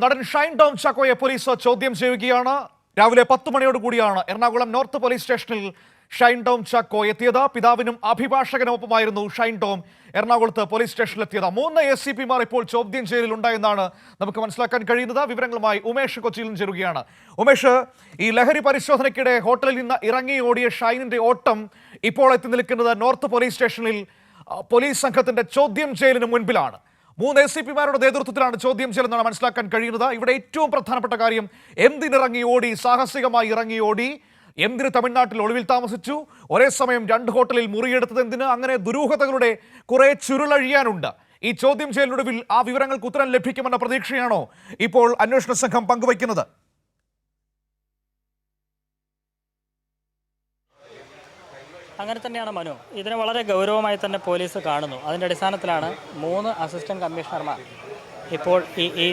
നടൻ ഷൈൻ ടോം ചാക്കോയെ പോലീസ് ചോദ്യം ചെയ്യുകയാണ്. രാവിലെ 10 മണിയോട് കൂടിയാണ് എറണാകുളം നോർത്ത് പോലീസ് സ്റ്റേഷനിൽ ഷൈൻ ടോം ചാക്കോ എത്തിയത്. പിതാവിനും അഭിഭാഷകനുമൊപ്പമായിരുന്നു ഷൈൻ ടോം എറണാകുളത്ത് പോലീസ് സ്റ്റേഷനിലെത്തിയത്. 3 ACPമാർ ഇപ്പോൾ ചോദ്യം ചെയ്യലിലുണ്ടായെന്നാണ് നമുക്ക് മനസ്സിലാക്കാൻ കഴിയുന്നത്. വിവരങ്ങളുമായി ഉമേഷ് കൊച്ചിയിൽ നിന്ന് ചേരുകയാണ്. ഉമേഷ്, ഈ ലഹരി പരിശോധനയ്ക്കിടെ ഹോട്ടലിൽ നിന്ന് ഇറങ്ങി ഓടിയ ഷൈനിന്റെ ഓട്ടം ഇപ്പോൾ എത്തി നിൽക്കുന്നത് നോർത്ത് പോലീസ് സ്റ്റേഷനിൽ പോലീസ് സംഘത്തിന്റെ ചോദ്യം ചെയ്യലിന് മുൻപിലാണ്. 3 ACPമാരുടെ നേതൃത്വത്തിലാണ് ചോദ്യം ചെയ്യലെന്നാണ് മനസ്സിലാക്കാൻ കഴിയുന്നത്. ഇവിടെ ഏറ്റവും പ്രധാനപ്പെട്ട കാര്യം, എന്തിനിറങ്ങി ഓടി, സാഹസികമായി ഇറങ്ങി ഓടി, എന്തിന് തമിഴ്നാട്ടിൽ ഒളിവിൽ താമസിച്ചു, ഒരേ സമയം 2 ഹോട്ടലിൽ മുറിയെടുത്തത് എന്തിന്, അങ്ങനെ ദുരൂഹതകളുടെ കുറെ ചുരുളഴിയാനുണ്ട്. ഈ ചോദ്യം ചെയ്യലിനൊടുവിൽ ആ വിവരങ്ങൾക്ക് ഉത്തരം ലഭിക്കുമെന്ന പ്രതീക്ഷയാണോ ഇപ്പോൾ അന്വേഷണ സംഘം പങ്കുവയ്ക്കുന്നത്? അങ്ങനെ തന്നെയാണ് മനു. ഇതിനെ വളരെ ഗൗരവമായി തന്നെ പോലീസ് കാണുന്നു. അതിൻ്റെ അടിസ്ഥാനത്തിലാണ് 3 അസിസ്റ്റന്റ് കമ്മീഷണർമാർ ഇപ്പോൾ ഈ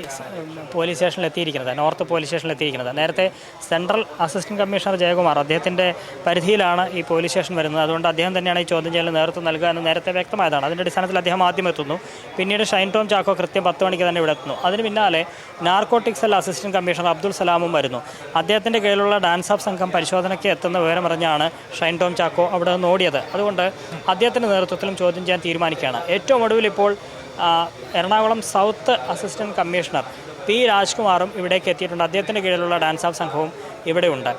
പോലീസ് സ്റ്റേഷനിൽ എത്തിയിരിക്കുന്നത്, നോർത്ത് പോലീസ് സ്റ്റേഷനിൽ എത്തിയിരിക്കുന്നത്. നേരത്തെ സെൻട്രൽ അസിസ്റ്റന്റ് കമ്മീഷണർ ജയകുമാർ, അദ്ദേഹത്തിൻ്റെ പരിധിയിലാണ് ഈ പോലീസ് സ്റ്റേഷൻ വരുന്നത്. അതുകൊണ്ട് അദ്ദേഹം തന്നെയാണ് ഈ ചോദ്യം ചെയ്യലിന് നേതൃത്വം നൽകുക എന്ന് നേരത്തെ വ്യക്തമായതാണ്. അതിൻ്റെ അടിസ്ഥാനത്തിൽ അദ്ദേഹം ആദ്യം എത്തുന്നു. പിന്നീട് ഷൈൻ ടോം ചാക്കോ കൃത്യം 10 മണിക്ക് തന്നെ ഇവിടെ എത്തുന്നു. അതിന് പിന്നാലെ narcotic cell assistant commissioner Abdul സലാമും വരുന്നു. അദ്ദേഹത്തിൻ്റെ കീഴിലുള്ള ഡാൻസ് ഓഫ് സംഘം പരിശോധനയ്ക്ക് എത്തുന്ന വിവരമറിഞ്ഞാണ് ഷൈൻ ടോം ചാക്കോ അവിടെ നിന്ന് ഓടിയത്. അതുകൊണ്ട് അദ്ദേഹത്തിൻ്റെ നേതൃത്വത്തിലും ചോദ്യം ചെയ്യാൻ തീരുമാനിക്കുകയാണ്. ഏറ്റവും ഒടുവിൽ ഇപ്പോൾ Ernakulam south assistant commissioner P രാജ്കുമാറും ഇവിടേക്ക് എത്തിയിട്ടുണ്ട്. അദ്ദേഹത്തിൻ്റെ കീഴിലുള്ള ഡാൻസ് ഓഫ് സംഘവും ഇവിടെയുണ്ട്.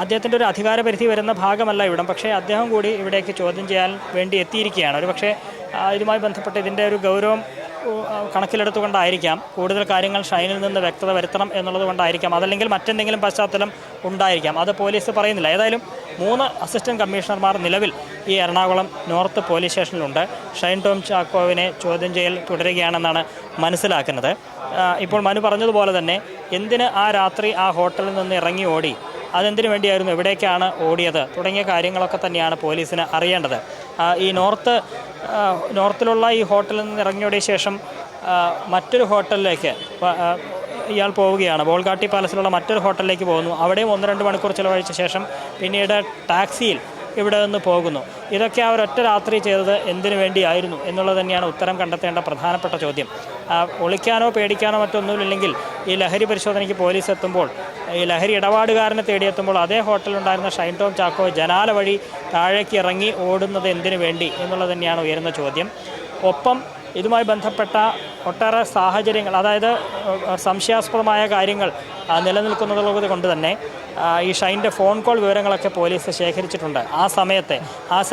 അദ്ദേഹത്തിൻ്റെ ഒരു അധികാര പരിധി വരുന്ന ഭാഗമല്ല ഇവിടം, പക്ഷേ അദ്ദേഹം കൂടി ഇവിടേക്ക് ചോദ്യം ചെയ്യാൻ വേണ്ടി എത്തിയിരിക്കുകയാണ്. ഒരു പക്ഷേ ഇതുമായി ബന്ധപ്പെട്ട് ഇതിൻ്റെ ഒരു ഗൗരവം കണക്കിലെടുത്തുകൊണ്ടായിരിക്കാം, കൂടുതൽ കാര്യങ്ങൾ ഷൈനിൽ നിന്ന് വ്യക്തത വരുത്തണം എന്നുള്ളത് കൊണ്ടായിരിക്കാം, അതല്ലെങ്കിൽ മറ്റെന്തെങ്കിലും പശ്ചാത്തലം ഉണ്ടായിരിക്കാം. അത് പോലീസ് പറയുന്നില്ല. ഏതായാലും 3 അസിസ്റ്റന്റ് കമ്മീഷണർമാർ നിലവിൽ ഈ എറണാകുളം നോർത്ത് പോലീസ് സ്റ്റേഷനിലുണ്ട്. ഷൈൻ ടോം ചാക്കോവിനെ ചോദ്യം ചെയ്യൽ തുടരുകയാണെന്നാണ് മനസ്സിലാക്കുന്നത്. ഇപ്പോൾ മനു പറഞ്ഞതുപോലെ തന്നെ എന്തിന് ആ രാത്രി ആ ഹോട്ടലിൽ നിന്ന് ഇറങ്ങി ഓടി, അതെന്തിനു വേണ്ടിയായിരുന്നു, എവിടേക്കാണ് ഓടിയത് തുടങ്ങിയ കാര്യങ്ങളൊക്കെ തന്നെയാണ് പോലീസിന് അറിയേണ്ടത്. ഈ നോർത്തിലുള്ള ഈ ഹോട്ടലിൽ നിന്ന് ഇറങ്ങിയോടിയ ശേഷം മറ്റൊരു ഹോട്ടലിലേക്ക് ഇയാൾ പോവുകയാണ്. ബോൾഗാട്ടി പാലസിലുള്ള മറ്റൊരു ഹോട്ടലിലേക്ക് പോകുന്നു. അവിടെയും 1-2 മണിക്കൂർ ചിലവഴിച്ച ശേഷം പിന്നീട് ടാക്സിയിൽ ഇവിടെ നിന്ന് പോകുന്നു. ഇതൊക്കെ ആ ഒരൊറ്റ രാത്രി ചെയ്തത് എന്തിനു വേണ്ടിയായിരുന്നു എന്നുള്ളത് തന്നെയാണ് ഉത്തരം കണ്ടെത്തേണ്ട പ്രധാനപ്പെട്ട ചോദ്യം. ഒളിക്കാനോ പേടിക്കാനോ മറ്റൊന്നുമില്ലെങ്കിൽ ഈ ലഹരി പരിശോധനയ്ക്ക് പോലീസ് എത്തുമ്പോൾ, ഈ ലഹരി ഇടപാടുകാരനെ തേടിയെത്തുമ്പോൾ അതേ ഹോട്ടലിലുണ്ടായിരുന്ന ഷൈൻ ടോം ചാക്കോ ജനാല വഴി താഴേക്ക് ഇറങ്ങി ഓടുന്നത് എന്തിനു വേണ്ടി എന്നുള്ളത് തന്നെയാണ് ഉയരുന്ന ചോദ്യം. ഒപ്പം ഇതുമായി ബന്ധപ്പെട്ട ഒട്ടേറെ സാഹചര്യങ്ങൾ, അതായത് സംശയാസ്പദമായ കാര്യങ്ങൾ നിലനിൽക്കുന്നത് കൊണ്ട് തന്നെ ഈ ഷൈൻ്റെ ഫോൺ കോൾ വിവരങ്ങളൊക്കെ പോലീസ് ശേഖരിച്ചിട്ടുണ്ട്. ആ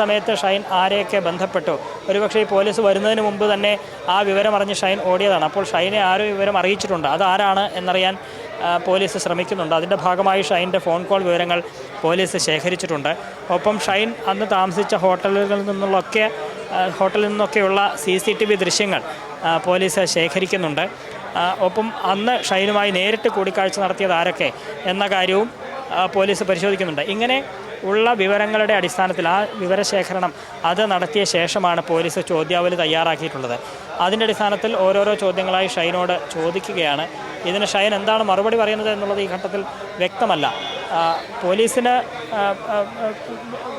സമയത്ത് ഷൈൻ ആരെയൊക്കെ ബന്ധപ്പെട്ടു, ഒരുപക്ഷെ ഈ പോലീസ് വരുന്നതിന് മുമ്പ് തന്നെ ആ വിവരം അറിഞ്ഞ് ഷൈൻ ഓടിയതാണ്. അപ്പോൾ ഷൈനെ ആരോ വിവരം അറിയിച്ചിട്ടുണ്ട്, അതാരാണ് എന്നറിയാൻ പോലീസ് ശ്രമിക്കുന്നുണ്ട്. അതിൻ്റെ ഭാഗമായി ഷൈൻ്റെ ഫോൺ കോൾ വിവരങ്ങൾ പോലീസ് ശേഖരിച്ചിട്ടുണ്ട്. ഒപ്പം ഷൈൻ അന്ന് താമസിച്ച ഹോട്ടലിൽ നിന്നൊക്കെയുള്ള CCTV ദൃശ്യങ്ങൾ പോലീസ് ശേഖരിക്കുന്നുണ്ട്. ഒപ്പം അന്ന് ഷൈനുമായി നേരിട്ട് കൂടിക്കാഴ്ച നടത്തിയത് ആരൊക്കെ എന്ന കാര്യവും പോലീസ് പരിശോധിക്കുന്നുണ്ട്. ഇങ്ങനെ ഉള്ള വിവരങ്ങളുടെ അടിസ്ഥാനത്തിൽ ആ വിവരശേഖരണം അത് നടത്തിയ ശേഷമാണ് പോലീസ് ചോദ്യാവലി തയ്യാറാക്കിയിട്ടുള്ളത്. അതിൻ്റെ അടിസ്ഥാനത്തിൽ ഓരോരോ ചോദ്യങ്ങളായി ഷൈനോട് ചോദിക്കുകയാണ്. ഇതിന് ഷൈൻ എന്താണ് മറുപടി പറയുന്നത് എന്നുള്ളത് ഈ ഘട്ടത്തിൽ വ്യക്തമല്ല. പോലീസിന്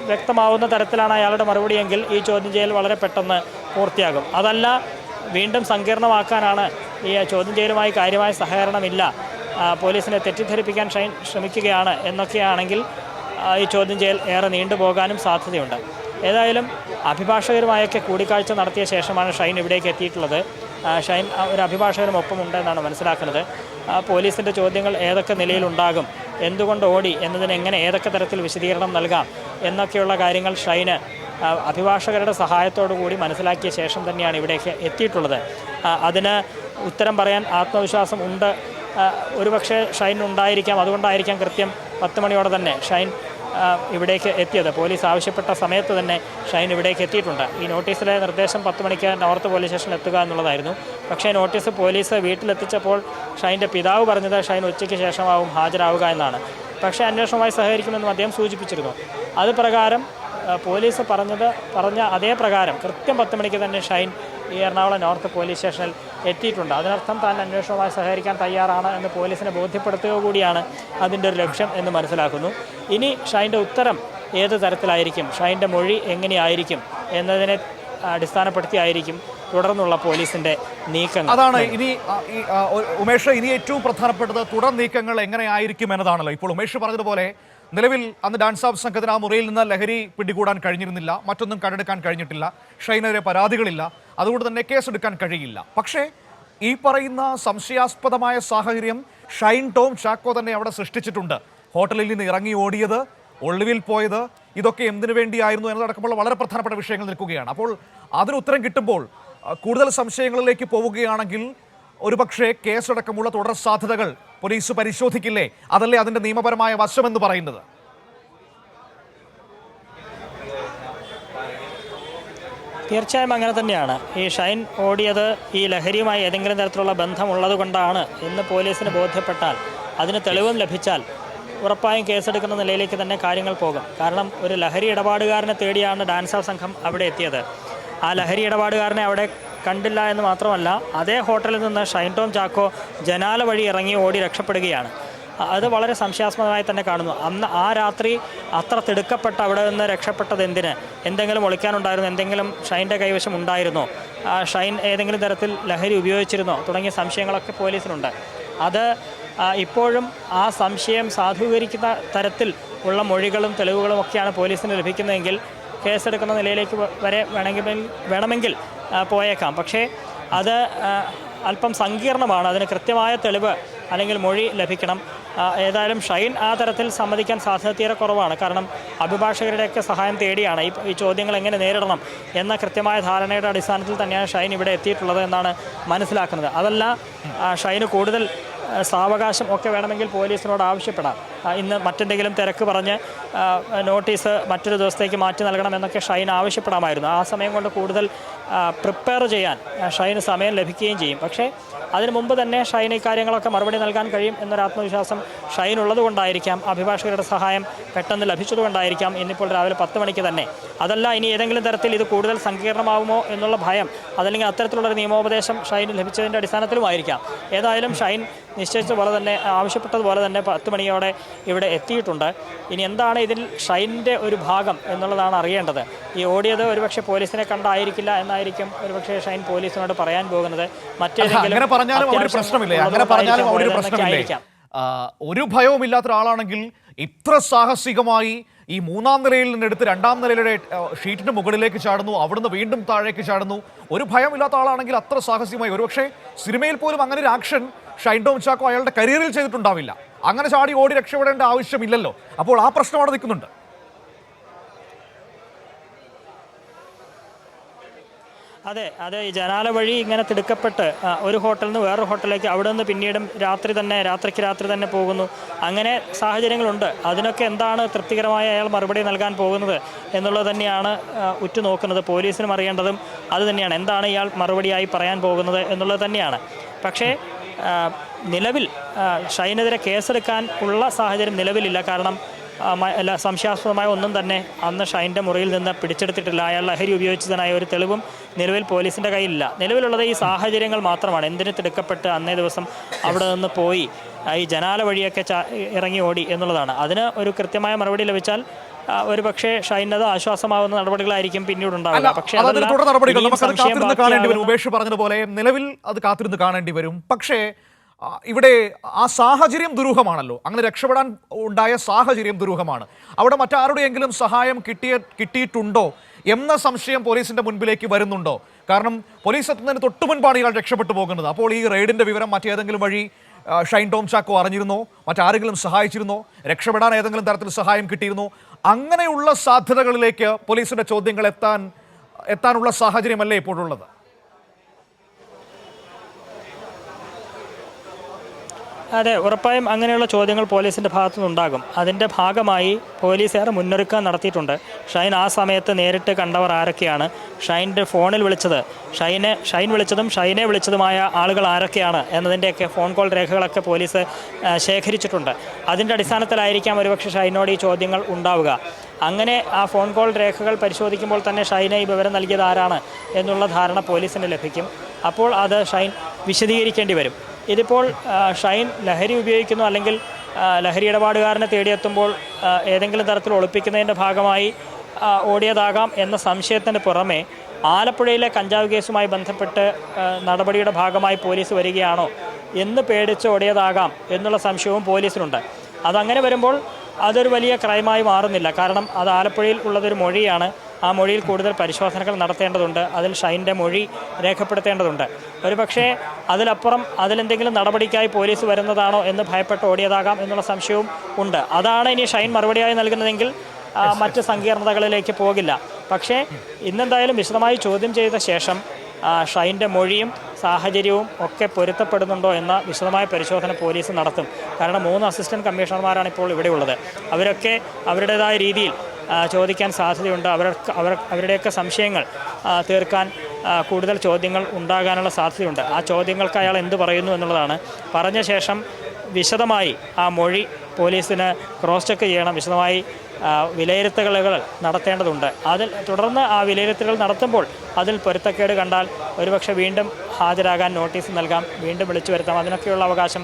വ്യക്തമാവുന്ന തരത്തിലാണ് അയാളുടെ മറുപടിയെങ്കിൽ ഈ ചോദ്യം ചെയ്യൽ വളരെ പെട്ടെന്ന് പൂർത്തിയാകും. അതല്ല, വീണ്ടും സങ്കീർണമാക്കാനാണ്, ഈ ചോദ്യം ചെയ്യലുമായി കാര്യമായ സഹകരണമില്ല, പോലീസിനെ തെറ്റിദ്ധരിപ്പിക്കാൻ ഷൈൻ ശ്രമിക്കുകയാണ് എന്നൊക്കെയാണെങ്കിൽ ഈ ചോദ്യം ചെയ്യൽ ഏറെ നീണ്ടുപോകാനും സാധ്യതയുണ്ട്. ഏതായാലും അഭിഭാഷകരുമായൊക്കെ കൂടിക്കാഴ്ച നടത്തിയ ശേഷമാണ് ഷൈൻ ഇവിടേക്ക് എത്തിയിട്ടുള്ളത്. ഷൈൻ ഒരു അഭിഭാഷകനും ഒപ്പമുണ്ട് എന്നാണ് മനസ്സിലാക്കുന്നത്. പോലീസിൻ്റെ ചോദ്യങ്ങൾ ഏതൊക്കെ നിലയിലുണ്ടാകും, എന്തുകൊണ്ട് ഓടി എന്നതിന് എങ്ങനെ ഏതൊക്കെ തരത്തിൽ വിശദീകരണം നൽകാം എന്നൊക്കെയുള്ള കാര്യങ്ങൾ ഷൈന് അഭിഭാഷകരുടെ സഹായത്തോടു കൂടി മനസ്സിലാക്കിയ ശേഷം തന്നെയാണ് ഇവിടേക്ക് എത്തിയിട്ടുള്ളത്. അതിന് ഉത്തരം പറയാൻ ആത്മവിശ്വാസം ഉണ്ട്. ഒരുപക്ഷെ ഷൈൻ ഉണ്ടായിരിക്കാം, അതുകൊണ്ടായിരിക്കാം കൃത്യം 10 മണിയോടെ തന്നെ ഷൈൻ ഇവിടേക്ക് എത്തിയത്. പോലീസ് ആവശ്യപ്പെട്ട സമയത്ത് തന്നെ ഷൈൻ ഇവിടേക്ക് എത്തിയിട്ടുണ്ട്. ഈ നോട്ടീസിലെ നിർദ്ദേശം 10 മണിക്ക് നോർത്ത് പോലീസ് സ്റ്റേഷനിൽ എത്തുക എന്നുള്ളതായിരുന്നു. പക്ഷേ നോട്ടീസ് പോലീസ് വീട്ടിലെത്തിച്ചപ്പോൾ ഷൈൻ്റെ പിതാവ് പറഞ്ഞത് ഷൈൻ ഉച്ചയ്ക്ക് ശേഷമാവും ഹാജരാവുക എന്നാണ്. പക്ഷേ അന്വേഷണവുമായി സഹകരിക്കുമെന്നും അദ്ദേഹം സൂചിപ്പിച്ചിരുന്നു. അത് പ്രകാരം പോലീസ് പറഞ്ഞ അതേ പ്രകാരം കൃത്യം 10 മണിക്ക് തന്നെ ഷൈൻ ഈ എറണാകുളം നോർത്ത് പോലീസ് സ്റ്റേഷനിൽ എത്തിയിട്ടുണ്ട്. അതിനർത്ഥം താൻ അന്വേഷണവുമായി സഹകരിക്കാൻ തയ്യാറാണ് എന്ന് പോലീസിനെ ബോധ്യപ്പെടുത്തുക കൂടിയാണ് അതിൻ്റെ ഒരു ലക്ഷ്യം എന്ന് മനസ്സിലാക്കുന്നു. ഇനി ഷൈൻ്റെ ഉത്തരം ഏത് തരത്തിലായിരിക്കും, ഷൈൻ്റെ മൊഴി എങ്ങനെയായിരിക്കും എന്നതിനെ അടിസ്ഥാനപ്പെടുത്തിയായിരിക്കും തുടർന്നുള്ള പോലീസിന്റെ നീക്കങ്ങൾ. അതാണ് ഇനി ഉമേഷ്, ഇനി ഏറ്റവും പ്രധാനപ്പെട്ടത് തുടർ നീക്കങ്ങൾ എങ്ങനെയായിരിക്കും എന്നതാണല്ലോ. ഇപ്പോൾ ഉമേഷ് പറഞ്ഞതുപോലെ നിലവിൽ അന്ന് ഡാൻസ് ഓഫ് സംഘത്തിന് ആ മുറിയിൽ നിന്ന് ലഹരി പിടികൂടാൻ കഴിഞ്ഞിരുന്നില്ല, മറ്റൊന്നും കണ്ടെടുക്കാൻ കഴിഞ്ഞിട്ടില്ല, ഷൈനെതിരെ പരാതികളില്ല, അതുകൊണ്ട് തന്നെ കേസെടുക്കാൻ കഴിയില്ല. പക്ഷേ ഈ പറയുന്ന സംശയാസ്പദമായ സാഹചര്യം ഷൈൻ ടോം ചാക്കോ തന്നെ അവിടെ സൃഷ്ടിച്ചിട്ടുണ്ട്. ഹോട്ടലിൽ നിന്ന് ഇറങ്ങി ഓടിയത്, ഒളിവിൽ പോയത്, ഇതൊക്കെ എന്തിനു വേണ്ടിയായിരുന്നു എന്നതടക്കമുള്ള വളരെ പ്രധാനപ്പെട്ട വിഷയങ്ങൾ നിൽക്കുകയാണ്. അപ്പോൾ അതിന് ഉത്തരം കിട്ടുമ്പോൾ കൂടുതൽ സംശയങ്ങളിലേക്ക് പോവുകയാണെങ്കിൽ ഒരുപക്ഷെ കേസടക്കമുള്ള തുടർ സാധ്യതകൾ പോലീസ് പരിശോധിക്കില്ലേ? അതല്ലേ അതിന്റെ നിയമപരമായ വശമെന്ന് പറയുന്നത്? തീർച്ചയായും അങ്ങനെ തന്നെയാണ്. ഈ ഷൈൻ ഓടിയത് ഈ ലഹരിയുമായി ഏതെങ്കിലും തരത്തിലുള്ള ബന്ധമുള്ളത് കൊണ്ടാണ് എന്ന് പോലീസിന് ബോധ്യപ്പെട്ടാൽ, അതിന് തെളിവും ലഭിച്ചാൽ ഉറപ്പായും കേസെടുക്കുന്ന നിലയിലേക്ക് തന്നെ കാര്യങ്ങൾ പോകും. കാരണം ഒരു ലഹരി ഇടപാടുകാരനെ തേടിയാണ് ഡാൻസ് ഓഫ് സംഘം അവിടെ എത്തിയത്. ആ ലഹരി ഇടപാടുകാരനെ അവിടെ കണ്ടില്ല എന്ന് മാത്രമല്ല, അതേ ഹോട്ടലിൽ നിന്ന് ഷൈൻ ടോം ചാക്കോ ജനാല വഴി ഇറങ്ങി ഓടി രക്ഷപ്പെടുകയാണ്. അത് വളരെ സംശയാസ്പദമായി തന്നെ കാണുന്നു. അന്ന് ആ രാത്രി അത്ര തിടുക്കപ്പെട്ട് അവിടെ നിന്ന് രക്ഷപ്പെട്ടത് എന്തിന്? എന്തെങ്കിലും ഒളിക്കാനുണ്ടായിരുന്നോ? എന്തെങ്കിലും ഷൈൻ്റെ കൈവശം ഉണ്ടായിരുന്നോ? ഷൈൻ ഏതെങ്കിലും തരത്തിൽ ലഹരി ഉപയോഗിച്ചിരുന്നോ? തുടങ്ങിയ സംശയങ്ങളൊക്കെ പോലീസിനുണ്ട്. അത് ഇപ്പോഴും ആ സംശയം സാധൂകരിക്കുന്ന തരത്തിൽ ഉള്ള മൊഴികളും തെളിവുകളും ഒക്കെയാണ് പോലീസിന് ലഭിക്കുന്നതെങ്കിൽ കേസെടുക്കുന്ന നിലയിലേക്ക് വരെ വേണമെങ്കിൽ പോയേക്കാം. പക്ഷേ അത് അല്പം സങ്കീർണമാണ്. അതിന് കൃത്യമായ തെളിവ് അല്ലെങ്കിൽ മൊഴി ലഭിക്കണം. ഏതായാലും ഷൈൻ ആ തരത്തിൽ സമ്മതിക്കാൻ സാധ്യത തീരെ കുറവാണ്. കാരണം അഭിഭാഷകരുടെയൊക്കെ സഹായം തേടിയാണ് ഈ ചോദ്യങ്ങൾ എങ്ങനെ നേരിടണം എന്ന കൃത്യമായ ധാരണയുടെ അടിസ്ഥാനത്തിൽ തന്നെയാണ് ഷൈൻ ഇവിടെ എത്തിയിട്ടുള്ളത് എന്നാണ് മനസ്സിലാക്കുന്നത്. അതല്ല, ഷൈന് കൂടുതൽ സാവകാശം ഒക്കെ വേണമെങ്കിൽ പോലീസിനോട് ആവശ്യപ്പെടാം. ഇന്ന് മറ്റെന്തെങ്കിലും തിരക്ക് പറഞ്ഞ് നോട്ടീസ് മറ്റൊരു ദിവസത്തേക്ക് മാറ്റി നൽകണമെന്നൊക്കെ ഷൈൻ ആവശ്യപ്പെടാമായിരുന്നു. ആ സമയം കൊണ്ട് കൂടുതൽ പ്രിപ്പയർ ചെയ്യാൻ ഷൈന് സമയം ലഭിക്കുകയും ചെയ്യും. പക്ഷേ അതിനു മുമ്പ് തന്നെ ഷൈൻ ഈ കാര്യങ്ങളൊക്കെ മറുപടി നൽകാൻ കഴിയും എന്നൊരു ആത്മവിശ്വാസം ഷൈൻ ഉള്ളതുകൊണ്ടായിരിക്കാം, അഭിഭാഷകരുടെ സഹായം പെട്ടെന്ന് ലഭിച്ചതുകൊണ്ടായിരിക്കാം ഇന്നിപ്പോൾ രാവിലെ 10 മണിക്ക് തന്നെ. അതല്ല, ഇനി ഏതെങ്കിലും തരത്തിൽ ഇത് കൂടുതൽ സങ്കീർണമാവുമോ എന്നുള്ള ഭയം, അതല്ലെങ്കിൽ അത്തരത്തിലുള്ളൊരു നിയമോപദേശം ഷൈന് ലഭിച്ചതിൻ്റെ അടിസ്ഥാനത്തിലുമായിരിക്കാം. ഏതായാലും ഷൈൻ നിശ്ചയിച്ചതുപോലെ തന്നെ, ആവശ്യപ്പെട്ടതുപോലെ തന്നെ 10 മണിയോടെ ഇവിടെ എത്തിയിട്ടുണ്ട്. ഇനി എന്താണ് ഇതിൽ ഷൈൻ്റെ ഒരു ഭാഗം എന്നുള്ളതാണ് അറിയേണ്ടത്. ഈ ഓടിയത് ഒരുപക്ഷെ പോലീസിനെ കണ്ടായിരിക്കില്ല എന്നായിരിക്കും ഒരുപക്ഷെ ഷൈൻ പോലീസിനോട് പറയാൻ പോകുന്നത്. അങ്ങനെ പറഞ്ഞാലും അവിടെ ഒരു പ്രശ്നമില്ലേ? ഒരു ഭയവും ഇല്ലാത്ത ഒരാളാണെങ്കിൽ ഇത്ര സാഹസികമായി ഈ 3-ാം നിലയിൽ നിന്നെടുത്ത് 2-ാം നിലയിലെ ഷീറ്റിന് മുകളിലേക്ക് ചാടുന്നു, അവിടുന്ന് വീണ്ടും താഴേക്ക് ചാടുന്നു. ഒരു ഭയമില്ലാത്ത ആളാണെങ്കിൽ അത്ര സാഹസികമായി, ഒരുപക്ഷെ സിനിമയിൽ പോലും അങ്ങനെ ഒരു ആക്ഷൻ ഷൈൻ ടോം ചാക്കോ അയാളുടെ കരിയറിൽ ചെയ്തിട്ടുണ്ടാവില്ല. അങ്ങനെ ചാടി ഓടി രക്ഷപ്പെടേണ്ട ആവശ്യമില്ലല്ലോ. അപ്പോൾ ആ പ്രശ്നം അവിടെ നിൽക്കുന്നുണ്ട്. അതെ, ഈ ജനാല വഴി ഇങ്ങനെ തിടുക്കപ്പെട്ട് ഒരു ഹോട്ടലിൽ നിന്ന് വേറൊരു ഹോട്ടലിലേക്ക്, അവിടെ നിന്ന് പിന്നീടും രാത്രിക്ക് രാത്രി തന്നെ പോകുന്നു. അങ്ങനെ സാഹചര്യങ്ങളുണ്ട്. അതിനൊക്കെ എന്താണ് തൃപ്തികരമായ അയാൾ മറുപടി നൽകാൻ പോകുന്നത് എന്നുള്ളത് തന്നെയാണ് ഉറ്റുനോക്കുന്നത്. പോലീസിനും അറിയേണ്ടതും അത് തന്നെയാണ്. എന്താണ് ഇയാൾ മറുപടിയായി പറയാൻ പോകുന്നത് എന്നുള്ളത് തന്നെയാണ്. പക്ഷേ നിലവിൽ ഷൈനെതിരെ കേസെടുക്കാൻ ഉള്ള സാഹചര്യം നിലവിലില്ല. കാരണം സംശയാസ്പദമായ ഒന്നും തന്നെ അന്ന് ഷൈൻ്റെ മുറിയിൽ നിന്ന് പിടിച്ചെടുത്തിട്ടില്ല. അയാൾ ലഹരി ഉപയോഗിച്ചതിനായ ഒരു തെളിവും നിലവിൽ പോലീസിൻ്റെ കയ്യിലില്ല. നിലവിലുള്ളത് ഈ സാഹചര്യങ്ങൾ മാത്രമാണ്. എന്തിന് തിടുക്കപ്പെട്ട് അന്നേ ദിവസം അവിടെ നിന്ന് പോയി ഈ ജനാല വഴിയൊക്കെ ഇറങ്ങി ഓടി എന്നുള്ളതാണ്. അതിന് ഒരു കൃത്യമായ മറുപടി ലഭിച്ചാൽ ഒരു പക്ഷേ ഷൈനത് ആശ്വാസമാവുന്ന നടപടികളായിരിക്കും പിന്നീട് ഉണ്ടാവുക. പക്ഷേ ഉപേക്ഷ പറഞ്ഞതുപോലെ നിലവിൽ അത് കാത്തിരുന്ന് കാണേണ്ടി വരും. പക്ഷേ ഇവിടെ ആ സാഹചര്യം ദുരൂഹമാണല്ലോ. അങ്ങനെ രക്ഷപ്പെടാൻ ഉണ്ടായ സാഹചര്യം ദുരൂഹമാണ്. അവിടെ മറ്റാരുടെയെങ്കിലും സഹായം കിട്ടിയിട്ടുണ്ടോ എന്ന സംശയം പോലീസിന്റെ മുൻപിലേക്ക് വരുന്നുണ്ടോ? കാരണം പോലീസ് എത്തുന്നതിന് തൊട്ടു മുൻപാണ് ഇയാൾ രക്ഷപ്പെട്ടു പോകുന്നത്. അപ്പോൾ ഈ റെയ്ഡിന്റെ വിവരം മറ്റേതെങ്കിലും വഴി ഷൈൻ ടോം ചാക്കോ അറിഞ്ഞിരുന്നോ? മറ്റാരെങ്കിലും സഹായിച്ചിരുന്നോ? രക്ഷപ്പെടാൻ ഏതെങ്കിലും തരത്തിൽ സഹായം കിട്ടിയിരുന്നോ? അങ്ങനെയുള്ള സാധ്യതകളിലേക്ക് പോലീസിന്റെ ചോദ്യങ്ങൾ എത്താനുള്ള സാഹചര്യമല്ലേ ഇപ്പോഴുള്ളത്? അതെ, ഉറപ്പായും അങ്ങനെയുള്ള ചോദ്യങ്ങൾ പോലീസിൻ്റെ ഭാഗത്തുനിന്നുണ്ടാകും. അതിൻ്റെ ഭാഗമായി പോലീസ് ഏറെ മുന്നൊരുക്കം നടത്തിയിട്ടുണ്ട്. ഷൈൻ ആ സമയത്ത് നേരിട്ട് കണ്ടവർ ആരൊക്കെയാണ്, ഷൈൻ്റെ ഫോണിൽ വിളിച്ചത്, ഷൈൻ വിളിച്ചതും ഷൈനെ വിളിച്ചതുമായ ആളുകൾ ആരൊക്കെയാണ് എന്നതിൻ്റെയൊക്കെ ഫോൺ കോൾ രേഖകളൊക്കെ പോലീസ് ശേഖരിച്ചിട്ടുണ്ട്. അതിൻ്റെ അടിസ്ഥാനത്തിലായിരിക്കാം ഒരുപക്ഷെ ഷൈനോട് ഈ ചോദ്യങ്ങൾ ഉണ്ടാവുക. അങ്ങനെ ആ ഫോൺ കോൾ രേഖകൾ പരിശോധിക്കുമ്പോൾ തന്നെ ഷൈനെ ഈ വിവരം നൽകിയത് ആരാണ് എന്നുള്ള ധാരണ പോലീസിന് ലഭിക്കും. അപ്പോൾ അത് ഷൈൻ വിശദീകരിക്കേണ്ടി വരും. ഇതിപ്പോൾ ഷൈൻ ലഹരി ഉപയോഗിക്കുന്നു, അല്ലെങ്കിൽ ലഹരി ഇടപാടുകാരനെ തേടിയെത്തുമ്പോൾ ഏതെങ്കിലും തരത്തിൽ ഒളിപ്പിക്കുന്നതിൻ്റെ ഭാഗമായി ഓടിയതാകാം എന്ന സംശയത്തിന് പുറമെ ആലപ്പുഴയിലെ കഞ്ചാവ് കേസുമായി ബന്ധപ്പെട്ട് നടപടിയുടെ ഭാഗമായി പോലീസ് വരികയാണോ എന്ന് പേടിച്ച് ഓടിയതാകാം എന്നുള്ള സംശയവും പോലീസിനുണ്ട്. അതങ്ങനെ വരുമ്പോൾ അതൊരു വലിയ ക്രൈമായി മാറുന്നില്ല. കാരണം അത് ആലപ്പുഴയിൽ ഉള്ളതൊരു മൊഴിയാണ്. ആ മൊഴിയിൽ കൂടുതൽ പരിശോധനകൾ നടത്തേണ്ടതുണ്ട്. അതിൽ ഷൈൻ്റെ മൊഴി രേഖപ്പെടുത്തേണ്ടതുണ്ട്. ഒരുപക്ഷേ അതിലപ്പുറം അതിലെന്തെങ്കിലും നടപടിക്കായി പോലീസ് വരുന്നതാണോ എന്ന് ഭയപ്പെട്ട് ഓടിയതാകാം എന്നുള്ള സംശയവും ഉണ്ട്. അതാണ് ഇനി ഷൈൻ മറുപടിയായി നൽകുന്നതെങ്കിൽ മറ്റ് സങ്കീർണതകളിലേക്ക് പോകില്ല. പക്ഷേ ഇന്നെന്തായാലും വിശദമായി ചോദ്യം ചെയ്ത ശേഷം ഷൈൻ്റെ മൊഴിയും സാഹചര്യവും ഒക്കെ പൊരുത്തപ്പെടുന്നുണ്ടോ എന്ന വിശദമായ പരിശോധന പോലീസ് നടത്തും. കാരണം 3 അസിസ്റ്റൻറ്റ് കമ്മീഷണർമാരാണ് ഇപ്പോൾ ഇവിടെയുള്ളത്. അവരൊക്കെ അവരുടേതായ രീതിയിൽ ചോദിക്കാൻ സാധ്യതയുണ്ട്. അവരുടെയൊക്കെ സംശയങ്ങൾ തീർക്കാൻ കൂടുതൽ ചോദ്യങ്ങൾ ഉണ്ടാകാനുള്ള സാധ്യതയുണ്ട്. ആ ചോദ്യങ്ങൾക്ക് അയാൾ എന്ത് പറയുന്നു എന്നുള്ളതാണ്. പറഞ്ഞ ശേഷം വിശദമായി ആ മൊഴി പോലീസിന് ക്രോസ് ചെക്ക് ചെയ്യണം. വിശദമായി വിലയിരുത്തലുകൾ നടത്തേണ്ടതുണ്ട്. അതിൽ തുടർന്ന് ആ വിലയിരുത്തലുകൾ നടത്തുമ്പോൾ അതിൽ പൊരുത്തക്കേട് കണ്ടാൽ ഒരുപക്ഷെ വീണ്ടും ഹാജരാകാൻ നോട്ടീസ് നൽകാം, വീണ്ടും വിളിച്ചു വരുത്താം. അതിനൊക്കെയുള്ള അവകാശം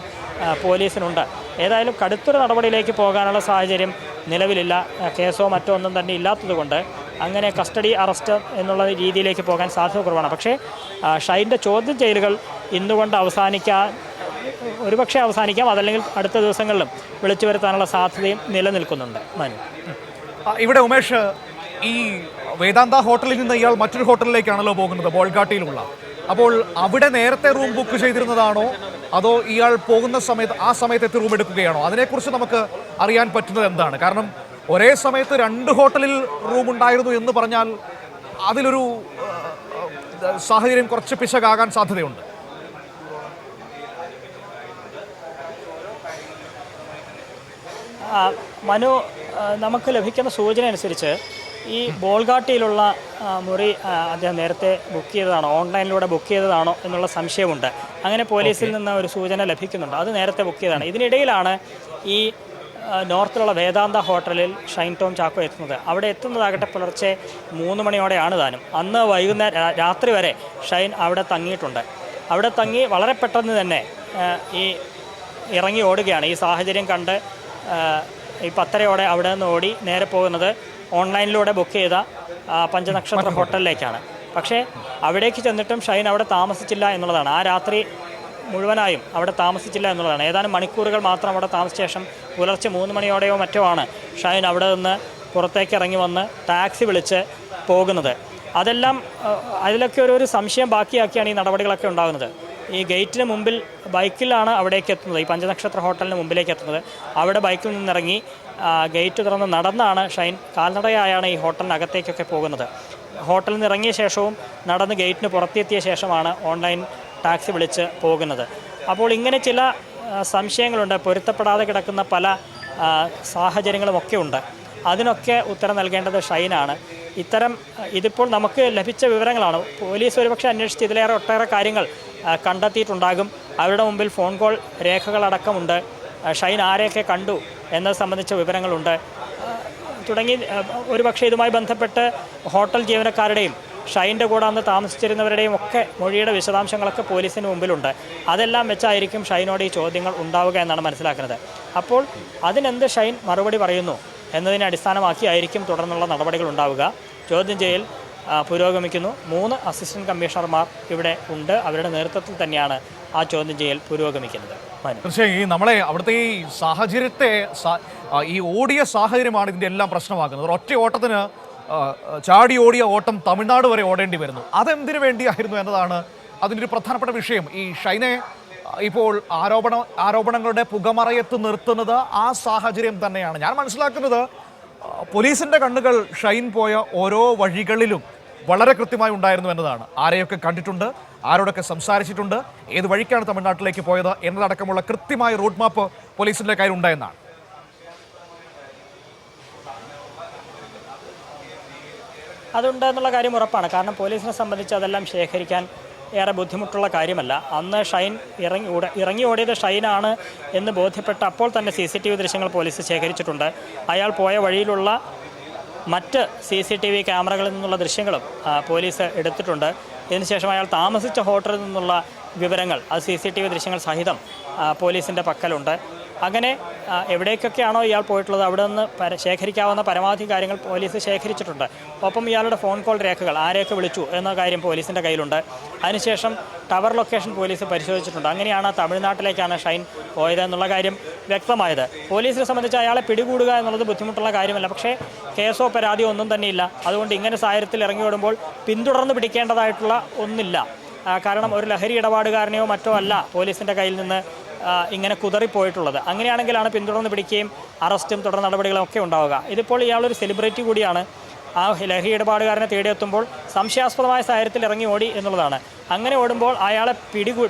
പോലീസിനുണ്ട്. ഏതായാലും കടുത്തൊരു നടപടിയിലേക്ക് പോകാനുള്ള സാഹചര്യം നിലവിലില്ല. കേസോ മറ്റോ ഒന്നും തന്നെ ഇല്ലാത്തതുകൊണ്ട് അങ്ങനെ കസ്റ്റഡി അറസ്റ്റ് എന്നുള്ള രീതിയിലേക്ക് പോകാൻ സാധ്യത കുറവാണ്. പക്ഷേ ഷൈൻ്റെ ചോദ്യം ചെയ്യലുകൾ ഇന്നുകൊണ്ട് ഒരുപക്ഷെ അവസാനിക്കാം. അതല്ലെങ്കിൽ അടുത്ത ദിവസങ്ങളിലും വിളിച്ചു വരുത്താനുള്ള സാധ്യതയും നിലനിൽക്കുന്നുണ്ട്. മനു, ഇവിടെ ഉമേഷ്, ഈ വേദാന്ത ഹോട്ടലിൽ നിന്ന് ഇയാൾ മറ്റൊരു ഹോട്ടലിലേക്കാണല്ലോ പോകുന്നത്, ബോൾഗാട്ടിയിലുള്ള. അപ്പോൾ അവിടെ നേരത്തെ റൂം ബുക്ക് ചെയ്തിരുന്നതാണോ അതോ ഇയാൾ പോകുന്ന സമയത്ത് ആ സമയത്ത് എത്തി റൂം എടുക്കുകയാണോ? അതിനെക്കുറിച്ച് നമുക്ക് അറിയാൻ പറ്റുന്നത് എന്താണ്? കാരണം ഒരേ സമയത്ത് 2 ഹോട്ടലിൽ റൂം ഉണ്ടായിരുന്നു എന്ന് പറഞ്ഞാൽ അതിലൊരു സാഹചര്യം കുറച്ച് പിശകാകാൻ സാധ്യതയുണ്ട്. മനു, നമുക്ക് ലഭിക്കുന്ന സൂചന അനുസരിച്ച് ഈ ബോൾഗാട്ടിയിലുള്ള മുറി അദ്ദേഹം നേരത്തെ ബുക്ക് ചെയ്തതാണോ, ഓൺലൈനിലൂടെ ബുക്ക് ചെയ്തതാണോ എന്നുള്ള സംശയമുണ്ട്. അങ്ങനെ പോലീസിൽ നിന്ന് ഒരു സൂചന ലഭിക്കുന്നുണ്ട്. അത് നേരത്തെ ബുക്ക് ചെയ്തതാണ്. ഇതിനിടയിലാണ് ഈ നോർത്തിലുള്ള വേദാന്ത ഹോട്ടലിൽ ഷൈൻ ടോം ചാക്കോ എത്തുന്നത്. അവിടെ എത്തുന്നതാകട്ടെ പുലർച്ചെ 3 മണിയോടെയാണ് താനും. അന്ന് വൈകുന്നേരം രാത്രി വരെ ഷൈൻ അവിടെ തങ്ങിയിട്ടുണ്ട്. അവിടെ തങ്ങി വളരെ പെട്ടെന്ന് തന്നെ ഈ ഇറങ്ങി ഓടുകയാണ്. ഈ സാഹചര്യം കണ്ട് ഈ 10:30 അവിടെ നിന്ന് ഓടി നേരെ പോകുന്നത് ഓൺലൈനിലൂടെ ബുക്ക് ചെയ്ത പഞ്ചനക്ഷത്ര ഹോട്ടലിലേക്കാണ്. പക്ഷേ അവിടേക്ക് ചെന്നിട്ടും ഷൈൻ അവിടെ താമസിച്ചില്ല എന്നുള്ളതാണ്. ആ രാത്രി മുഴുവനായും അവിടെ താമസിച്ചില്ല എന്നുള്ളതാണ്. ഏതാനും മണിക്കൂറുകൾ മാത്രം അവിടെ താമസിച്ച ശേഷം പുലർച്ചെ 3 മണിയോടെയോ മറ്റോ ആണ് ഷൈൻ അവിടെ നിന്ന് പുറത്തേക്ക് ഇറങ്ങി വന്ന് ടാക്സി വിളിച്ച് പോകുന്നത്. അതിലൊക്കെ ഒരു സംശയം ബാക്കിയാക്കിയാണ് ഈ നടപടികളൊക്കെ ഉണ്ടാകുന്നത്. ഈ ഗേറ്റിന് മുമ്പിൽ ബൈക്കിലാണ് അവിടേക്ക് എത്തുന്നത്, ഈ പഞ്ചനക്ഷത്ര ഹോട്ടലിന് മുമ്പിലേക്ക് എത്തുന്നത്. അവിടെ ബൈക്കിൽ നിന്നിറങ്ങി ഗേറ്റ് തുറന്ന് നടന്നാണ് ഷൈൻ, കാൽനടയായാണ് ഈ ഹോട്ടലിനകത്തേക്കൊക്കെ പോകുന്നത്. ഹോട്ടലിൽ നിന്ന് ഇറങ്ങിയ ശേഷവും നടന്ന് ഗേറ്റിന് പുറത്തെത്തിയ ശേഷമാണ് ഓൺലൈൻ ടാക്സി വിളിച്ച് പോകുന്നത്. അപ്പോൾ ഇങ്ങനെ ചില സംശയങ്ങളുണ്ട്. പൊരുത്തപ്പെടാതെ കിടക്കുന്ന പല സാഹചര്യങ്ങളുമൊക്കെ ഉണ്ട്. അതിനൊക്കെ ഉത്തരം നൽകേണ്ടത് ഷൈനാണ്. ഇതിപ്പോൾ നമുക്ക് ലഭിച്ച വിവരങ്ങളാണ്. പോലീസ് ഒരുപക്ഷെ അന്വേഷിച്ച് ഇതിലേറെ ഒട്ടേറെ കാര്യങ്ങൾ കണ്ടെത്തിയിട്ടുണ്ടാകും. അവരുടെ മുമ്പിൽ ഫോൺ കോൾ രേഖകളടക്കമുണ്ട്. ഷൈൻ ആരെയൊക്കെ കണ്ടു എന്നത് സംബന്ധിച്ച വിവരങ്ങളുണ്ട്. തുടങ്ങി ഒരുപക്ഷെ ഇതുമായി ബന്ധപ്പെട്ട് ഹോട്ടൽ ജീവനക്കാരുടെയും ഷൈൻ്റെ കൂടെ അന്ന് താമസിച്ചിരുന്നവരുടെയും ഒക്കെ മൊഴിയുടെ വിശദാംശങ്ങളൊക്കെ പോലീസിന് മുമ്പിലുണ്ട്. അതെല്ലാം വെച്ചായിരിക്കും ഷൈനോട് ഈ ചോദ്യങ്ങൾ ഉണ്ടാവുക എന്നാണ് മനസ്സിലാക്കുന്നത്. അപ്പോൾ അതിനെന്ത് ഷൈൻ മറുപടി പറയുന്നു എന്നതിനെ അടിസ്ഥാനമാക്കിയായിരിക്കും തുടർന്നുള്ള നടപടികൾ ഉണ്ടാവുക. ചോദ്യം ചെയ്യൽ പുരോഗമിക്കുന്നു. 3 അസിസ്റ്റന്റ് കമ്മീഷണർമാർ ഇവിടെ ഉണ്ട്. അവരുടെ നേതൃത്വത്തിൽ തന്നെയാണ് ആ ചോദ്യം ചെയ്യൽ പുരോഗമിക്കുന്നത്. തീർച്ചയായും നമ്മളെ അവിടുത്തെ ഈ സാഹചര്യത്തെ ഈ ഓടിയ സാഹചര്യമാണ് ഇതിൻ്റെ എല്ലാം പ്രശ്നമാക്കുന്നത്. ഒറ്റ ഓട്ടത്തിന് ചാടി ഓടിയ ഓട്ടം തമിഴ്നാട് വരെ ഓടേണ്ടി വരുന്നു. അതെന്തിനു വേണ്ടിയായിരുന്നു എന്നതാണ് അതിൻ്റെ ഒരു പ്രധാനപ്പെട്ട വിഷയം. ഈ ഷൈനെ ഇപ്പോൾ ആരോപണങ്ങളുടെ പുകമറയത്ത് നിർത്തുന്നത് ആ സാഹചര്യം തന്നെയാണ്. ഞാൻ മനസ്സിലാക്കുന്നത് പോലീസിൻ്റെ കണ്ണുകൾ ഷൈൻ പോയ ഓരോ വഴികളിലും വളരെ കൃത്യമായി ഉണ്ടായിരുന്നു എന്നതാണ്. ആരെയൊക്കെ കണ്ടിട്ടുണ്ട്, ആരോടൊക്കെ സംസാരിച്ചിട്ടുണ്ട്, ഏത് വഴിക്കാണ് തമിഴ്നാട്ടിലേക്ക് പോയത് എന്നതടക്കമുള്ള കൃത്യമായ റൂട്ട് മാപ്പ് പോലീസിൻ്റെ കയ്യിൽ ഉണ്ടായെന്നാണ്. അതുണ്ട് എന്നുള്ള കാര്യം ഉറപ്പാണ്. കാരണം പോലീസിനെ സംബന്ധിച്ച് അതെല്ലാം ശേഖരിക്കാൻ ഏറെ ബുദ്ധിമുട്ടുള്ള കാര്യമല്ല. അന്ന് ഷൈൻ ഇറങ്ങി ഓടിയത് ഷൈനാണ് എന്ന് ബോധ്യപ്പെട്ട അപ്പോൾ തന്നെ CCTV ദൃശ്യങ്ങൾ പോലീസ് ശേഖരിച്ചിട്ടുണ്ട്. അയാൾ പോയ വഴിയിലുള്ള മറ്റ് CCTV ക്യാമറകളിൽ നിന്നുള്ള ദൃശ്യങ്ങളും പോലീസ് എടുത്തിട്ടുണ്ട്. ഇതിനുശേഷം അയാൾ താമസിച്ച ഹോട്ടലിൽ നിന്നുള്ള വിവരങ്ങൾ അത് CCTV ദൃശ്യങ്ങൾ സഹിതം പോലീസിൻ്റെ പക്കലുണ്ട്. അങ്ങനെ എവിടേക്കൊക്കെയാണോ ഇയാൾ പോയിട്ടുള്ളത് അവിടെ നിന്ന് ശേഖരിക്കാവുന്ന പരമാവധി കാര്യങ്ങൾ പോലീസ് ശേഖരിച്ചിട്ടുണ്ട്. ഒപ്പം ഇയാളുടെ ഫോൺ കോൾ രേഖകൾ ആരെയൊക്കെ വിളിച്ചു എന്ന കാര്യം പോലീസിൻ്റെ കയ്യിലുണ്ട്. അതിനുശേഷം ടവർ ലൊക്കേഷൻ പോലീസ് പരിശോധിച്ചിട്ടുണ്ട്. അങ്ങനെയാണ് തമിഴ്നാട്ടിലേക്കാണ് ഷൈൻ പോയതെന്നുള്ള കാര്യം വ്യക്തമായത്. പോലീസിനെ സംബന്ധിച്ച് അയാളെ പിടികൂടുക എന്നുള്ളത് ബുദ്ധിമുട്ടുള്ള കാര്യമല്ല. പക്ഷേ കേസോ പരാതിയോ ഒന്നും തന്നെയില്ല. അതുകൊണ്ട് ഇങ്ങനെ സാഹചര്യത്തിൽ ഇറങ്ങി ഓടുമ്പോൾ പിന്തുടർന്ന് പിടിക്കേണ്ടതായിട്ടുള്ള ഒന്നില്ല. കാരണം ഒരു ലഹരി ഇടപാടുകാരനെയോ മറ്റോ അല്ല പോലീസിൻ്റെ കയ്യിൽ നിന്ന് ഇങ്ങനെ കുതറിപ്പോയിട്ടുള്ളത്. അങ്ങനെയാണെങ്കിലാണ് പിന്തുടർന്ന് പിടിക്കുകയും അറസ്റ്റും തുടർ നടപടികളും ഒക്കെ ഉണ്ടാവുക. ഇതിപ്പോൾ ഇയാളൊരു സെലിബ്രിറ്റി കൂടിയാണ്. ആ ലഹരി ഇടപാടുകാരനെ തേടിയെത്തുമ്പോൾ സംശയാസ്പദമായ സാഹചര്യത്തിൽ ഇറങ്ങി ഓടി എന്നുള്ളതാണ്. അങ്ങനെ ഓടുമ്പോൾ അയാളെ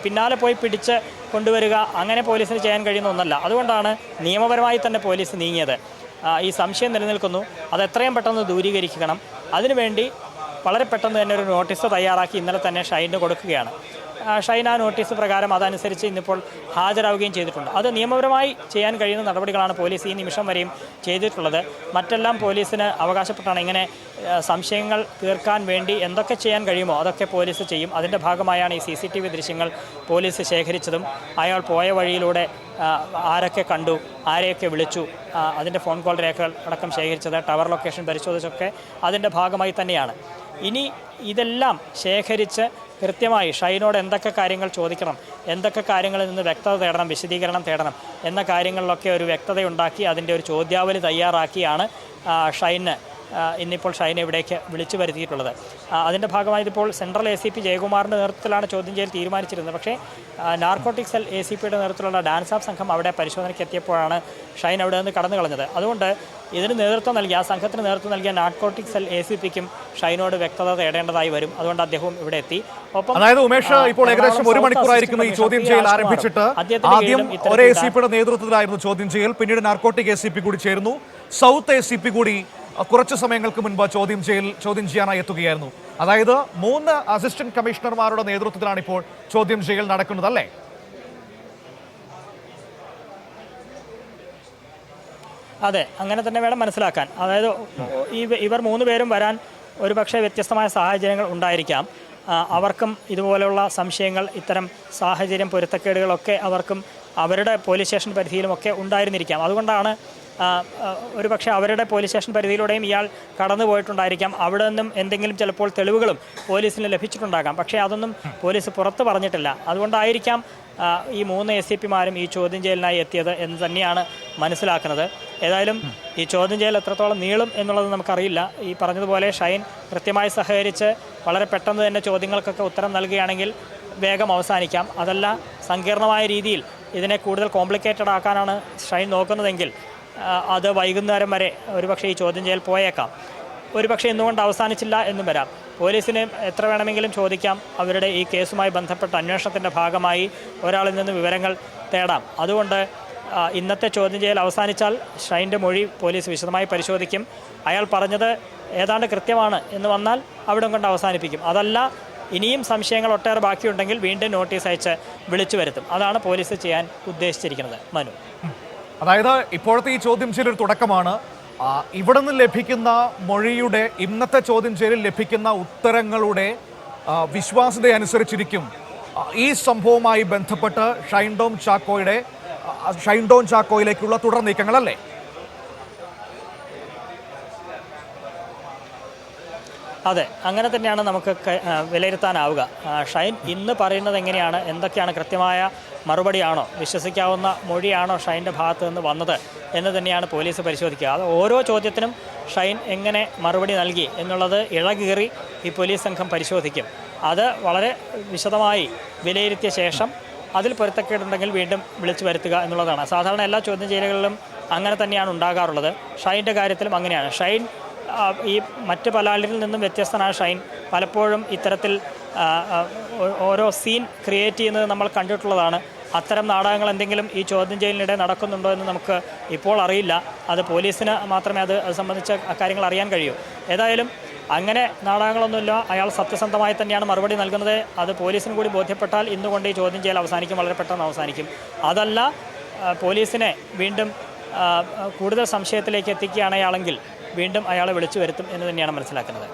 പിന്നാലെ പോയി പിടിച്ച് കൊണ്ടുവരിക അങ്ങനെ പോലീസിന് ചെയ്യാൻ കഴിയുന്ന ഒന്നല്ല. അതുകൊണ്ടാണ് നിയമപരമായി തന്നെ പോലീസ് നീങ്ങിയത്. ഈ സംശയം നിലനിൽക്കുന്നു, അത് എത്രയും പെട്ടെന്ന് ദൂരീകരിക്കണം. അതിനുവേണ്ടി വളരെ പെട്ടെന്ന് തന്നെ ഒരു നോട്ടീസ് തയ്യാറാക്കി ഇന്നലെ തന്നെ ഷൈന് കൊടുക്കുകയാണ്. ഷൈൻ ആ നോട്ടീസ് പ്രകാരം അതനുസരിച്ച് ഇന്നിപ്പോൾ ഹാജരാവുകയും ചെയ്തിട്ടുണ്ട്. അത് നിയമപരമായി ചെയ്യാൻ കഴിയുന്ന നടപടികളാണ് പോലീസ് ഈ നിമിഷം വരെയും ചെയ്തിട്ടുള്ളത്. മറ്റെല്ലാം പോലീസിന് അവകാശപ്പെട്ടാണ്. ഇങ്ങനെ സംശയങ്ങൾ തീർക്കാൻ വേണ്ടി എന്തൊക്കെ ചെയ്യാൻ കഴിയുമോ അതൊക്കെ പോലീസ് ചെയ്യും. അതിൻ്റെ ഭാഗമായാണ് ഈ CCTV ദൃശ്യങ്ങൾ പോലീസ് ശേഖരിച്ചതും അയാൾ പോയ വഴിയിലൂടെ ആരൊക്കെ കണ്ടു, ആരെയൊക്കെ വിളിച്ചു, അതിൻ്റെ ഫോൺ കോൾ രേഖകൾ അടക്കം ശേഖരിച്ചത്, ടവർ ലൊക്കേഷൻ പരിശോധിച്ചൊക്കെ അതിൻ്റെ ഭാഗമായി തന്നെയാണ്. ഇനി ഇതെല്ലാം ശേഖരിച്ച് കൃത്യമായി ഷൈനോട് എന്തൊക്കെ കാര്യങ്ങൾ ചോദിക്കണം, എന്തൊക്കെ കാര്യങ്ങളിൽ നിന്ന് വ്യക്തത തേടണം, വിശദീകരണം തേടണം എന്ന കാര്യങ്ങളിലൊക്കെ ഒരു വ്യക്തതയുണ്ടാക്കി അതിൻ്റെ ഒരു ചോദ്യാവലി തയ്യാറാക്കിയാണ് ഇന്നിപ്പോൾ ഷൈനെ ഇവിടേക്ക് വിളിച്ചു വരുത്തിയിട്ടുള്ളത്. അതിൻ്റെ ഭാഗമായി ഇപ്പോൾ സെൻട്രൽ ACP ജയകുമാറിൻ്റെ നേതൃത്വത്തിലാണ് ചോദ്യം ചെയ്യൽ തീരുമാനിച്ചിരുന്നത്. പക്ഷേ നാർക്കോട്ടിക് സെൽ ACPയുടെ നേതൃത്വത്തിലുള്ള ഡാൻസ് ഓഫ് സംഘം അവിടെ പരിശോധനയ്ക്ക് എത്തിയപ്പോഴാണ് ഷൈൻ അവിടെ നിന്ന് കടന്നു കളഞ്ഞത്. അതുകൊണ്ട് ഇതിന് നേതൃത്വം നൽകിയ ആ സംഘത്തിന് നേതൃത്വം നൽകിയ നാർക്കോട്ടിക് സെൽ ACPക്കും ഷൈനോട് വ്യക്തത തേടേണ്ടതായി വരും. അതുകൊണ്ട് അദ്ദേഹവും ഇവിടെ എത്തി. ഒപ്പം അതായത് ഉമേഷ്, ഇപ്പോൾ ഏകദേശം 1 മണിക്കൂറായിരിക്കുന്നു ഈ ചോദ്യം ചെയ്യൽ ആരംഭിച്ചിട്ട്. ആദ്യം ഒരേ ACPയുടെ നേതൃത്വത്തിലായിരുന്നു ചോദ്യം ചെയ്യൽ, പിന്നീട് നാർക്കോട്ടിക് ACP കൂടി ചേർന്നു, സൗത്ത് ACP കൂടി കുറച്ച് സമയങ്ങൾക്ക് മുൻപ് ചോദ്യം ചെയ്യാനായി എത്തുകയായിരുന്നു. അതായത് 3 അസിസ്റ്റന്റ് കമ്മീഷണർമാരുടെ നേതൃത്വത്തിലാണ് ഇപ്പോൾ ചോദ്യം ചെയ്യൽ നടക്കുന്നത്, അല്ലേ? അതെ, അങ്ങനെ തന്നെ വേണം മനസ്സിലാക്കാൻ. അതായത് ഇവർ 3 പേരും വരാൻ ഒരുപക്ഷെ വ്യത്യസ്തമായ സാഹചര്യങ്ങൾ ഉണ്ടായിരിക്കാം. അവർക്കും ഇതുപോലെയുള്ള സംശയങ്ങൾ, ഇത്തരം സാഹചര്യം പൊരുത്തക്കേടുകളൊക്കെ അവർക്കും അവരുടെ പോലീസ് സ്റ്റേഷൻ പരിധിയിലുമൊക്കെ ഉണ്ടായിരുന്നിരിക്കാം. അതുകൊണ്ടാണ് ഒരുപക്ഷെ അവരുടെ പോലീസ് സ്റ്റേഷൻ പരിധിയിലൂടെയും ഇയാൾ കടന്നു പോയിട്ടുണ്ടായിരിക്കാം. അവിടെ നിന്നും എന്തെങ്കിലും ചിലപ്പോൾ തെളിവുകളും പോലീസിന് ലഭിച്ചിട്ടുണ്ടാകാം. പക്ഷേ അതൊന്നും പോലീസ് പുറത്ത് പറഞ്ഞിട്ടില്ല. അതുകൊണ്ടായിരിക്കാം ഈ 3 ACPമാരും ഈ ചോദ്യം ചെയ്യലിനായി എത്തിയത് എന്ന് തന്നെയാണ് മനസ്സിലാക്കുന്നത്. ഏതായാലും ഈ ചോദ്യം ചെയ്യൽ എത്രത്തോളം നീളും എന്നുള്ളത് നമുക്കറിയില്ല. ഈ പറഞ്ഞതുപോലെ ഷൈൻ കൃത്യമായി സഹകരിച്ച് വളരെ പെട്ടെന്ന് തന്നെ ചോദ്യങ്ങൾക്കൊക്കെ ഉത്തരം നൽകുകയാണെങ്കിൽ വേഗം അവസാനിക്കാം. അതല്ല, സങ്കീർണമായ രീതിയിൽ ഇതിനെ കൂടുതൽ കോംപ്ലിക്കേറ്റഡ് ആക്കാനാണ് ഷൈൻ നോക്കുന്നതെങ്കിൽ അത് വൈകുന്നേരം വരെ ഒരുപക്ഷെ ഈ ചോദ്യം ചെയ്യൽ പോയേക്കാം. ഒരുപക്ഷെ എന്തുകൊണ്ട് അവസാനിച്ചില്ല എന്നും വരാം. പോലീസിന് എത്ര വേണമെങ്കിലും ചോദിക്കാം. അവരുടെ ഈ കേസുമായി ബന്ധപ്പെട്ട അന്വേഷണത്തിൻ്റെ ഭാഗമായി ഒരാളിൽ നിന്ന് വിവരങ്ങൾ തേടാം. അതുകൊണ്ട് ഇന്നത്തെ ചോദ്യം ചെയ്യൽ അവസാനിച്ചാൽ ഷൈൻ്റെ മൊഴി പോലീസ് വിശദമായി പരിശോധിക്കും. അയാൾ പറഞ്ഞത് ഏതാണ്ട് കൃത്യമാണ് എന്ന് വന്നാൽ അവിടെ കൊണ്ട് അവസാനിപ്പിക്കും. അതല്ല, ഇനിയും സംശയങ്ങൾ ഒട്ടേറെ ബാക്കിയുണ്ടെങ്കിൽ വീണ്ടും നോട്ടീസ് അയച്ച് വിളിച്ചു വരുത്തും. അതാണ് പോലീസ് ചെയ്യാൻ ഉദ്ദേശിച്ചിരിക്കുന്നത്. മനു, അതായത് ഇപ്പോഴത്തെ ഈ ചോദ്യം ചെയ്യൽ ഒരു തുടക്കമാണ്. ഇവിടെ നിന്ന് ലഭിക്കുന്ന മൊഴിയുടെ, ഇന്നത്തെ ചോദ്യം ചെയ്യലിൽ ലഭിക്കുന്ന ഉത്തരങ്ങളുടെ വിശ്വാസ്യത അനുസരിച്ചിരിക്കും ഈ സംഭവവുമായി ബന്ധപ്പെട്ട് ഷൈൻ ടോം ചാക്കോയിലേക്കുള്ള തുടർ നീക്കങ്ങളല്ലേ? അതെ, അങ്ങനെ തന്നെയാണ് നമുക്ക് വിലയിരുത്താനാവുക. ഷൈൻ ഇന്ന് പറയുന്നത് എങ്ങനെയാണ്, എന്തൊക്കെയാണ്, കൃത്യമായ മറുപടിയാണോ, വിശ്വസിക്കാവുന്ന മൊഴിയാണോ ഷൈൻ്റെ ഭാഗത്ത് നിന്ന് വന്നത് എന്ന് തന്നെയാണ് പോലീസ് പരിശോധിക്കുക. അത് ഓരോ ചോദ്യത്തിനും ഷൈൻ എങ്ങനെ മറുപടി നൽകി എന്നുള്ളത് ഇഴകീറി ഈ പോലീസ് സംഘം പരിശോധിക്കും. അത് വളരെ വിശദമായി വിലയിരുത്തിയ ശേഷം അതിൽ പൊരുത്തക്കേടുണ്ടെങ്കിൽ വീണ്ടും വിളിച്ചു വരുത്തുക എന്നുള്ളതാണ്. സാധാരണ എല്ലാ ചോദ്യം ചെയ്യലുകളിലും അങ്ങനെ തന്നെയാണ് ഉണ്ടാകാറുള്ളത്. ഷൈൻ്റെ കാര്യത്തിലും അങ്ങനെയാണ്. ഷൈൻ ഈ മറ്റ് പലരിൽ നിന്നും വ്യത്യസ്തനായ ഷൈൻ പലപ്പോഴും ഇത്തരത്തിൽ ഓരോ സീൻ ക്രിയേറ്റ് ചെയ്യുന്നത് നമ്മൾ കണ്ടിട്ടുള്ളതാണ്. അത്തരം നാടകങ്ങൾ എന്തെങ്കിലും ഈ ചോദ്യം ചെയ്യലിനിടെ നടക്കുന്നുണ്ടോ എന്ന് നമുക്ക് ഇപ്പോൾ അറിയില്ല. അത് പോലീസിന് മാത്രമേ അത് സംബന്ധിച്ച കാര്യങ്ങൾ അറിയാൻ കഴിയൂ. ഏതായാലും അങ്ങനെ നാടകങ്ങളൊന്നുമില്ല. അയാൾ സത്യസന്ധമായി തന്നെയാണ് മറുപടി നൽകുന്നത്. അത് പോലീസിന് കൂടി ബോധ്യപ്പെട്ടാൽ ഇന്നുകൊണ്ട് ഈ ചോദ്യം ചെയ്യൽ അവസാനിക്കും, വളരെ പെട്ടെന്ന് അവസാനിക്കും. അതല്ല, പോലീസിനെ വീണ്ടും കൂടുതൽ സംശയത്തിലേക്ക് എത്തിക്കുകയാണെങ്കിൽ വീണ്ടും അയാളെ വിളിച്ചു വരുത്തും എന്ന് തന്നെയാണ് മനസ്സിലാക്കുന്നത്.